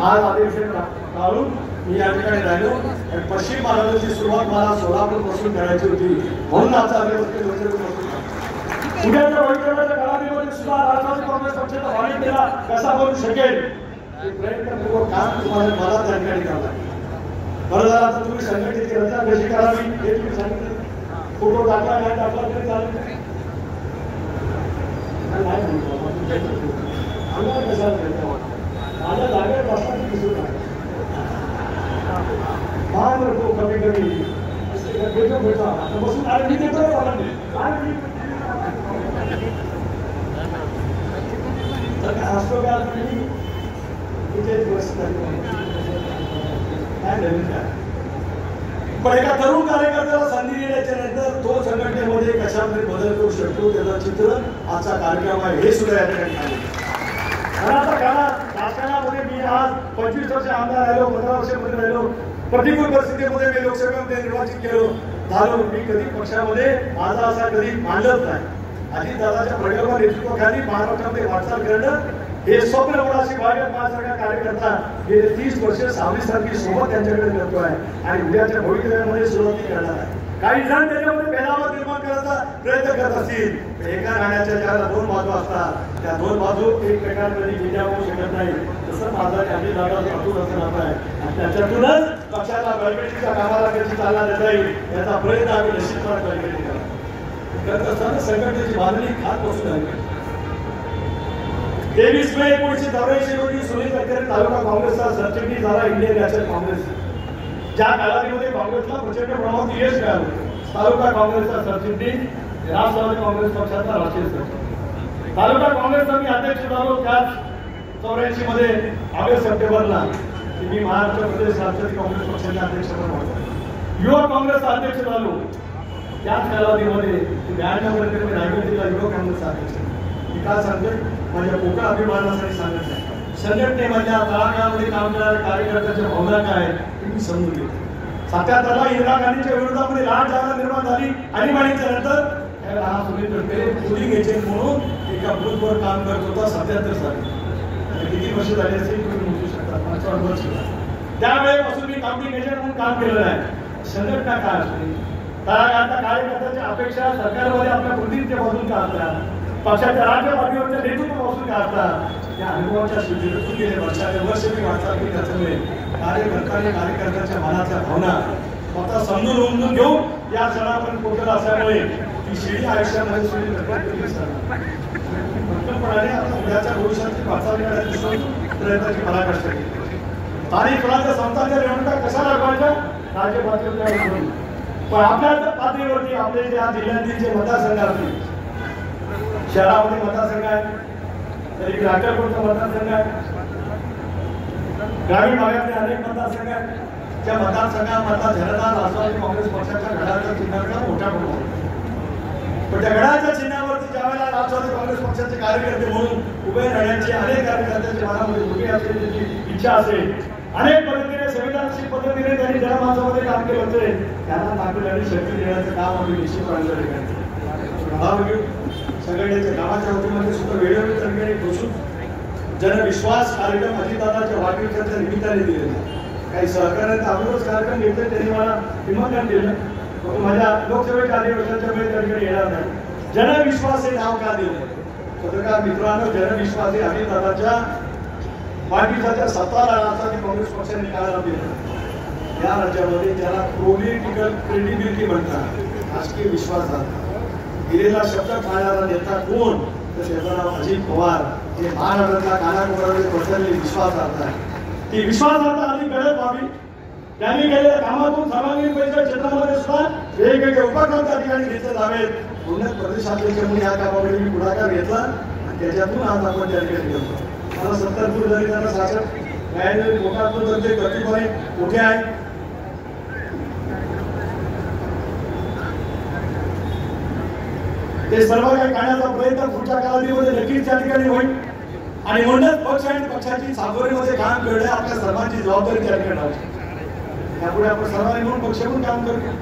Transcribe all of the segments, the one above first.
आज अधिवेशन काढून मी या ठिकाणी राहिलो. पश्चिम महाराष्ट्राची सुरुवात मला सोलापूर पासून करायची होती, म्हणून आजचा उद्याच्या भविष्याच्या काळामध्ये सुद्धा राष्ट्रवादी काँग्रेस पक्षाचा व्हॉलेंटियरला कसा बनू शकेल प्रयत्नपूर्वक काम तुम्हाला मला त्या ठिकाणी करावं. बरं झालं आता तुम्ही संघटनेची रचना कशी करावी हे तुम्ही सांगितलं. फोटो टाकला नाही टाकला तरी चालेल. माझ्या जागेवर बसताना दिसू नका. मान रखो कमी कमी भेटो भेटो आता बसून अरे मी देतो असतो का पण एका तरुण कार्यकर्त्याला संधी देण्याच्या नंतर तो संघटनेमध्ये कशामध्ये बदल करू शकतो त्याचं चित्र आजचा कार्यक्रम आहे हे सुद्धा या ठिकाणी. राजकारणामध्ये मी आज 25 वर्ष आमदार राहिलो, 15 वर्ष मंत्री राहिलो. प्रतिकूल परिस्थितीमध्ये मी लोकसभेमध्ये निर्वाचित केलो झालो. मी कधी पक्षामध्ये माझा असा कधी मांडत नाही. अजितदादाच्या प्रगल्भ नेतृत्वाखाली महाराष्ट्रामध्ये वाटचाल करणं हे स्वप्न अशी भाजप महासारखा कार्यकर्ता गेले 30 वर्ष 26 तारखे सोबत त्यांच्याकडे करतो आहे आणि उद्याच्या भविष्यामध्ये सुरुवात करणार आहे. काही जण त्याच्यामध्ये भेदाभेद निर्माण करायचा प्रयत्न करत असतील. एका नाण्याच्या ज्याला 2 बाजू असतात त्या 2 बाजू एकमेकांमध्ये विजय होऊ शकत नाही. तसं माझा आम्ही जागा अतून असं राहत आहे आणि त्याच्यातूनच पक्षाला बळकटीच्या कामाला कशी चालना देता येईल याचा प्रयत्न आम्ही निश्चितपणे करत असताना संघटनेची बांधणी खात बसून आहे. 23 मे 1984 रोजी सुनील तटकरे तालुका काँग्रेसचा सरचिटणीस झाला इंडियन नॅशनल काँग्रेस. ज्या कालावधीमध्ये काँग्रेसला प्रचंड प्रमाणात यश मिळालं. तालुका काँग्रेसचा सरचिटणीस राष्ट्रवादी काँग्रेस पक्षाचा राष्ट्रीय सरचिटणीस तालुका काँग्रेसचा मी अध्यक्ष झालो. त्याच 84 मध्ये ऑगस्ट सप्टेंबरला मी महाराष्ट्र प्रदेश राष्ट्रवादी काँग्रेस पक्षाचे अध्यक्ष बनलो. युवा काँग्रेसचा अध्यक्ष झालो. त्याच कालावधीमध्ये 92 मध्ये मी रायगड जिल्हा युवा काँग्रेसचा अध्यक्ष. मी काय सांगतोय माझ्या मोठ्या अभिमानासाठी सांगत नाही. संघटनेमधल्या तळागाळामध्ये काम करणाऱ्या कार्यकर्त्यांच्या भावना काय तुम्ही समजून घेतली. 77ला इंदिरा गांधीच्या विरोधामध्ये लहान जागा निर्माण झाली आणि माहितीच्या नंतर हा सुनील तटकरे पोलिंग एजंट म्हणून एका बूथवर काम करत होता. 77 साली किती वर्ष झाली असेल तुम्ही मोजू शकता. 55 वर्ष. त्यावेळेपासून मी काउंटिंग एजंट म्हणून काम केलेलं आहे. संघटना काय असते तळागाळातल्या कार्यकर्त्यांच्या अपेक्षा सरकारमध्ये आपल्या प्रतिनिधीपासून का असतात पक्षाच्या राज्य पातळीवरच्या नेतृत्वापासून काय असतात त्या अनुभवाच्या सूचनेतून गेले वर्ष मी वाटचाल केली. त्याच्यामुळे कार्यकर्त्यांच्या मनाच्या भावना स्वतः समजून उमजून घेऊन या सणापर्यंत पोहोचला असल्यामुळे ती शिडी आयुष्यामध्ये शिडी भक्कमपणाने आता उद्याच्या भविष्याची वाटचाल करण्याची प्रयत्नाची मला कष्ट केली. स्थानिक स्वराज्य संस्थांच्या निवडणुका कशा लागवायच्या राज्य पातळीवर पण आपल्या पातळीवरती आपले ज्या जिल्ह्यातील जे मतदारसंघ असतील शहरामध्ये मतदारसंघ आहे तर इकडे अक्कलकोटचा मतदारसंघ आहे. ग्रामीण भागातले अनेक मतदारसंघ आहेत. त्या मतदारसंघामधला झरदार राष्ट्रवादी काँग्रेस पक्षाच्या घड्याळाच्या चिन्हाचा मोठा प्रभाव आहे. पण त्या घड्याळाच्या चिन्हावरती ज्यावेळेला राष्ट्रवादी काँग्रेस पक्षाचे कार्यकर्ते म्हणून उभे राहण्याची अनेक कार्यकर्त्यांच्या मनामध्ये उभी असलेली इच्छा असेल. अनेक पद्धतीने संविधानशील पद्धतीने त्यांनी जनमानसामध्ये काम केलं होते. त्यांना ताकद आणि शक्ती देण्याचं काम आम्ही निश्चितपणे संघटनेच्या कामाच्या वतीमध्ये सुद्धा वेळोवेळी तडफेने बसून जनविश्वास कार्यक्रम अजितदादाच्या वाढदिवसाच्या निमित्ताने दिलेला. काही सहकार्याचा अगोदरच कार्यक्रम घेतले त्यांनी मला निमंत्रण दिलं. माझ्या लोकसभेच्या अधिवेशनाच्या वेळी त्या ठिकाणी येणार नाही. जनविश्वास हे नाव का दिलं पत्रकार मित्रांनो. जनविश्वास हे अजितदादाच्या वाढदिवसाच्या 17 राष्ट्रवादी काँग्रेस पक्षाने काढायला दिलं. या राज्यामध्ये त्याला पॉलिटिकल क्रेडिबिलिटी म्हणतात. राजकीय विश्वास झाला दिलेला शब्द पाळणारा नेता कोण तर त्याचं नाव अजित पवार. हे महाराष्ट्रातल्या कानाकोपऱ्यामध्ये पसरलेली विश्वासार्हता आहे. ती विश्वासार्हता अधिक गडद व्हावी. त्यांनी केलेल्या कामातून सर्वांगीण क्षेत्रामध्ये सुद्धा वेगवेगळे उपक्रम त्या ठिकाणी घेतले जावेत. उन्नत प्रदेशाध्यक्षांनी या कामामध्ये मी पुढाकार घेतला आणि त्याच्यातून आज आपण त्या ठिकाणी गेलो. मला 70 जरी त्यांना शासक लोकांतून त्यांचे गतीपणे मोठे आहे. ते सर्व काही काढण्याचा प्रयत्न पुढच्या कालावधीमध्ये नक्कीच त्या ठिकाणी होईल आणि म्हणूनच पक्ष आणि पक्षाची सामोरीमध्ये काम करणे आपल्या सर्वांची जबाबदारी त्या ठिकाणी आहे. त्यापुढे आपण सर्वांनी म्हणून पक्ष म्हणून काम करूया.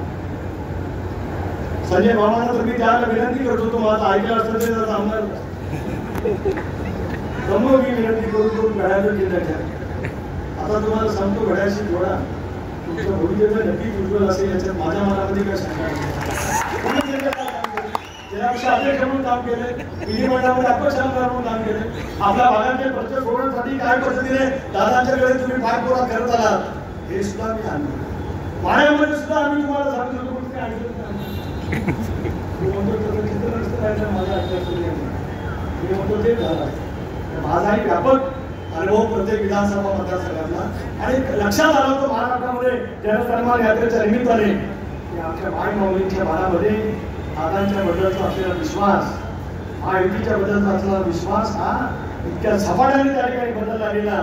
संजय मामांना तर मी त्याला विनंती करत होतो माझा ऐकलं असतं ते जर आमदार समोर मी विनंती करून घड्याळ जिल्ह्याच्या आता तुम्हाला सांगतो घड्याशी घोडा तुमचं भवितव्य नक्कीच उज्ज्वल असेल याच्यात माझ्या मनामध्ये काय शंका नाही. त्यापेक्षा अध्यक्ष म्हणून काम केले, विधिमंडळामध्ये अपक्ष आमदार म्हणून काम केले, आपल्या भागांचे प्रश्न सोडवण्यासाठी काय पद्धतीने दादांच्याकडे तुम्ही पाठपुरावा करत आलात हे सुद्धा मी आणलं. पाण्यामध्ये सुद्धा आम्ही तुम्हाला सांगत होतो पण काय माझाही व्यापक अनुभव प्रत्येक विधानसभा मतदारसंघातला आणि लक्षात आला होतं महाराष्ट्रामध्ये जनसन्मान यात्रेच्या निमित्ताने की आमच्या माय माऊलींच्या मनामध्ये दादांच्या बद्दलचा असलेला विश्वास, महायुतीच्या बद्दलचा असलेला विश्वास हा इतक्या झपाट्याने त्या ठिकाणी बदलला गेला.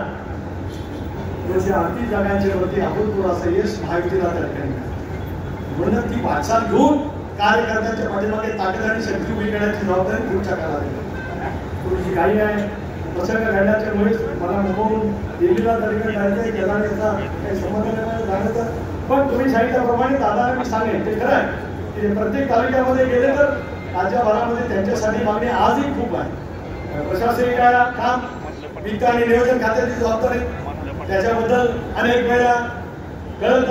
जसे 38 जागांच्या वरती अभूतपूर्व असं यश महायुतीला त्या ठिकाणी म्हणून ती वाटचाल घेऊन कार्यकर्त्यांच्या पाठीमागे ताकद आणि शक्ती उभी करण्याची जबाबदारी पुढच्या काळात थोडीशी काही आहे. प्रसंग घडण्याच्या मुळेच मला मुंबईहून दिल्लीला त्या ठिकाणी जायचं त्याला याचा काही संबंध नाही झालं. पण तुम्ही सांगितल्याप्रमाणे दादाला मी सांगेन ते खरं आहे की प्रत्येक तालुक्यामध्ये गेले तर राज्यभरामध्ये त्यांच्यासाठी मागणी आजही खूप आहे. प्रशासकीय काम, वित्त आणि नियोजन खात्याची जबाबदारी त्याच्याबद्दल अनेक वेळा कळत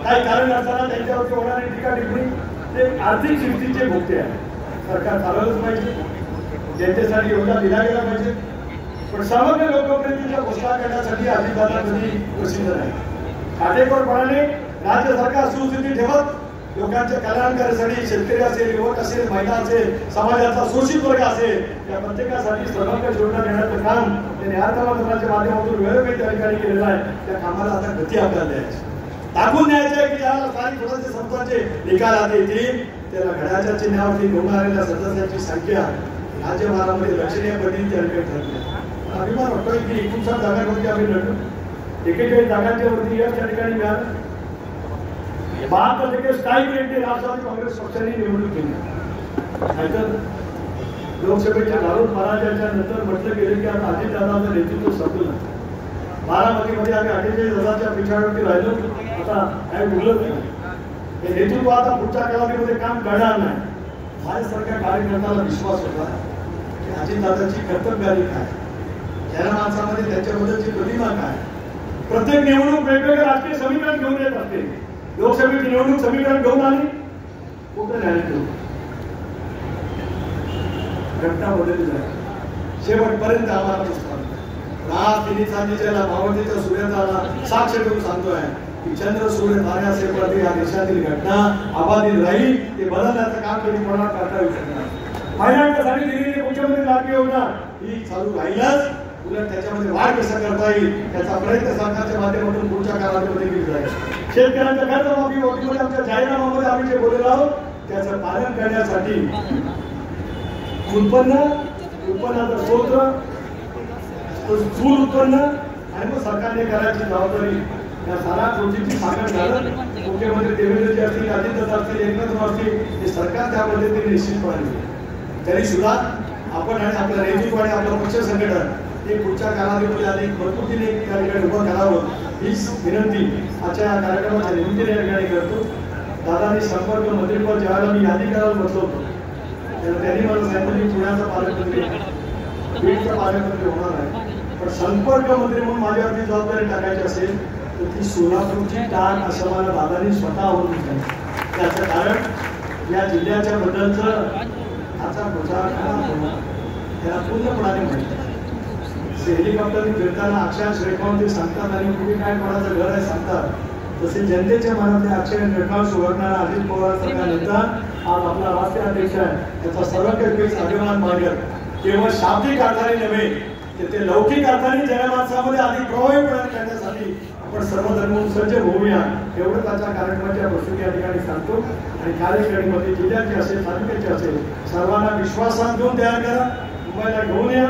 काही कारण असताना त्यांच्यावरती होणारी टीका टिप्पणी ते आर्थिक शिस्तीचे भोगते आहे. सरकार चालवलंच पाहिजे, जनतेसाठी योजना दिला गेला पाहिजे, पण समग्र लोकप्रियतेच्या घोषणा करण्यासाठी अजितदादा कधी प्रसिद्ध नाही. काटेकोरपणाने राज्य सरकार सुस्थिती ठेवत लोकांच्या कल्याणकारासाठी शेतकरी असेल, युवक असेल, महिला असेल, समाजाचा शोषित वर्ग असेल या प्रत्येकासाठी सर्वांगीण योजना देण्याचं काम त्यांनी अर्थमंत्रालयाच्या माध्यमातून वेळोवेळी त्या ठिकाणी केलेलं आहे. त्या कामाला आता गती आपल्याला द्यायची, दाखवून द्यायचं आहे की ज्याला स्थानिक स्वराज्य संस्थांचे निकाल आले येतील त्याला घड्याच्या चिन्हावरती निवडून आलेल्या सदस्यांची संख्या राज्यभरामध्ये लक्षणीय पद्धतीने त्या ठिकाणी ठरली. अभिमान वाटतोय की 59 जागांवरती आम्ही लढलो, 41 जागांच्या वरती या त्या ठिकाणी मिळालं. 72% स्थायिक रेटने राष्ट्रवादी काँग्रेस पक्षाने निवडणूक केली. नाहीतर लोकसभेच्या घालून पराजयाच्या नंतर म्हटलं गेलं की आता अजितदादांचं नेतृत्व संपलं. बारामतीमध्ये आम्ही 48,000च्या पिछाडीवरती राहिलो, आता काय उरलं नाही. हे नेतृत्व आता पुढच्या कालावधीमध्ये काम करणार नाही. माझ्यासारख्या कार्यकर्त्याला विश्वास होता की अजितदादांची कर्तव्यारी काय, जनमानसामध्ये त्यांच्याबद्दलची प्रतिमा काय. प्रत्येक निवडणूक वेगवेगळे राजकीय समीकरण घेऊन येत असते. लोकसभेची निवडणूक समीकरण घेऊन आली, कुठं न्याय घेऊ घटना बदलली जाईल. शेवटपर्यंत आम्हाला तिन्ही मावळतीच्या सूर्याला साक्ष ठेवून सांगतोय की चंद्र सूर्य तारे असे पडते या देशातील घटना अबाधित राहील. ते बदलण्याचं काम कधी कोणाला करता येऊ शकणार. महिलांच्यासाठी दिलेली मुख्यमंत्री लाडकी योजना ही चालू राहीलच, उलट त्याच्यामध्ये वाढ कसा करता येईल त्याचा प्रयत्न सरकारच्या माध्यमातून पुढच्या काळामध्ये केला जाईल. शेतकऱ्यांच्या कर्जमाफी वतीमध्ये आमच्या जाहीरनाम्यामध्ये आम्ही जे बोललेलो आहोत त्याचं पालन करण्यासाठी उत्पन्नाचा स्रोत, स्थूल उत्पन्न आणि मग सरकारने करायची जबाबदारी या साऱ्या गोष्टीची सांगड झालं. मुख्यमंत्री देवेंद्रजी असतील, अजितदादा असतील, एकनाथ असतील, हे सरकार त्या पद्धतीने निश्चितपणे तरी सुद्धा आपण आणि आपल्या नेतृत्व आणि आपलं पक्ष संघटन हे पुढच्या कालावधीमध्ये अधिक मजबूतीने त्या ठिकाणी उभं करावं हीच विनंती आजच्या या कार्यक्रमाच्या निमित्ताने या ठिकाणी करतो. दादांनी संपर्क मंत्रीपद ज्यावेळेला मी यादी करायला बसलो होतो त्याला त्यांनी मला सांगितलं की पुण्याचा पालकमंत्री, बीडचा पालकमंत्री होणार आहे, पण संपर्क मंत्री म्हणून माझ्यावरती जबाबदारी टाकायची असेल तर ती सोलापूरची टाक असं मला दादांनी स्वतःवरून सांगितलं. त्याचं कारण या जिल्ह्याच्या बद्दलचं आजचा प्रचार त्याला पूर्णपणाने माहिती. हेलिकॉप्टरने फिरताना अक्षांश रेखावरती सांगतात आणि तुम्ही काय कोणाचं घर आहे सांगतात, तसे जनतेच्या मनातले अक्षर रेखांश सुधारणारा अजित पवारांसारखा नेता आज आपला राष्ट्रीय अध्यक्ष आहे. त्याचा सर्वकष अभिमान मानत केवळ शाब्दिक अर्थाने नव्हे तर ते लौकिक अर्थाने जनमानसामध्ये अधिक प्रभावीपणे करण्यासाठी आपण सर्व धर्म सज्ज होऊया एवढं त्याच्या कार्यक्रमाच्या प्रसंगी या ठिकाणी सांगतो. आणि कार्यक्रमामध्ये जिल्ह्याचे असेल, तालुक्याचे असेल, सर्वांना विश्वासात घेऊन तयार करा, मुंबईला घेऊन या.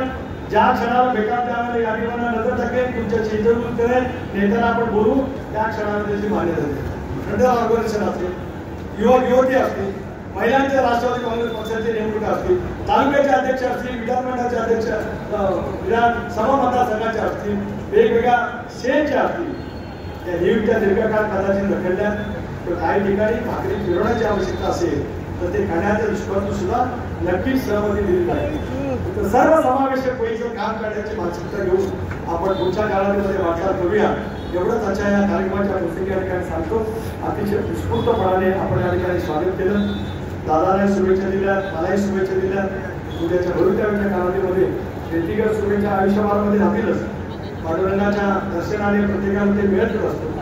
ज्या क्षणाला भेटा त्यावेळेला गाडीवरना नजर टाकेल, तुमच्याची इंटरव्ह्यू करेल, नेत्याला आपण बोलू, त्या क्षणाला त्याची मान्यता देईल. फ्रंटल ऑर्गनायझेशन असतील, युवक युवती असतील, महिलांच्या राष्ट्रवादी काँग्रेस पक्षाचे नेमणुका असतील, तालुक्याचे अध्यक्ष असतील, विधानमंडळाचे अध्यक्ष, विधानसभा मतदारसंघाचे असतील, वेगवेगळ्या सेलचे असतील, त्या नियुक्त्या दीर्घकाळ कदाचित ढकलल्या तर काही ठिकाणी भाकरी फिरवण्याची आवश्यकता असेल तर ते करण्याच्या दृष्टीकोनातून सुद्धा नक्कीच सहमती दिली जाईल. तर सर्व समावेशक होईचं काम करण्याची मानसिकता घेऊन आपण पुढच्या काळामध्ये वाटचाल करूया. एवढंच आजच्या या कार्यक्रमाच्या प्रसंगी या ठिकाणी सांगतो. अतिशय उत्स्फूर्तपणाने आपण या ठिकाणी स्वागत केलं. दादाने शुभेच्छा दिल्या, मलाही शुभेच्छा दिल्या. उद्याच्या भवितव्याच्या कालावधीमध्ये व्यक्तिगत शुभेच्छा आयुष्यभरामध्ये राहतीलच. पांडुरंगाच्या दर्शनाने प्रत्येकाला ते मिळतच असतो.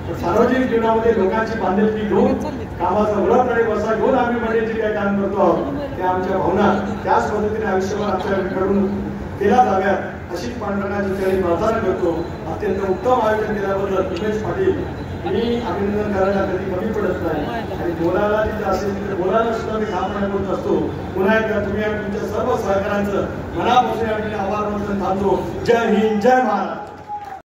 पण सार्वजनिक जीवनामध्ये लोकांची बांधिलकी घेऊन कामाचा व्रत आणि वसा घेऊन आम्ही म्हणजे जे काही काम करतो आहोत त्या आमच्या भावना त्याच पद्धतीने आयुष्यभर आमच्याकडून केल्या जाव्यात अशीच पांडुरंगाच्या ठिकाणी प्रार्थना करतो. अत्यंत उत्तम आयोजन केल्याबद्दल उमेश पाटील मी अभिनंदन करायला कधी कमी पडत नाही. आणि बोलायला जिथे असेल तिथे बोलायला सुद्धा मी काम करत असतो. पुन्हा एकदा तुम्ही आणि तुमच्या सर्व सहकाऱ्यांचं मनापासून या ठिकाणी आभार मानून थांबतो. जय हिंद, जय महाराष्ट्र.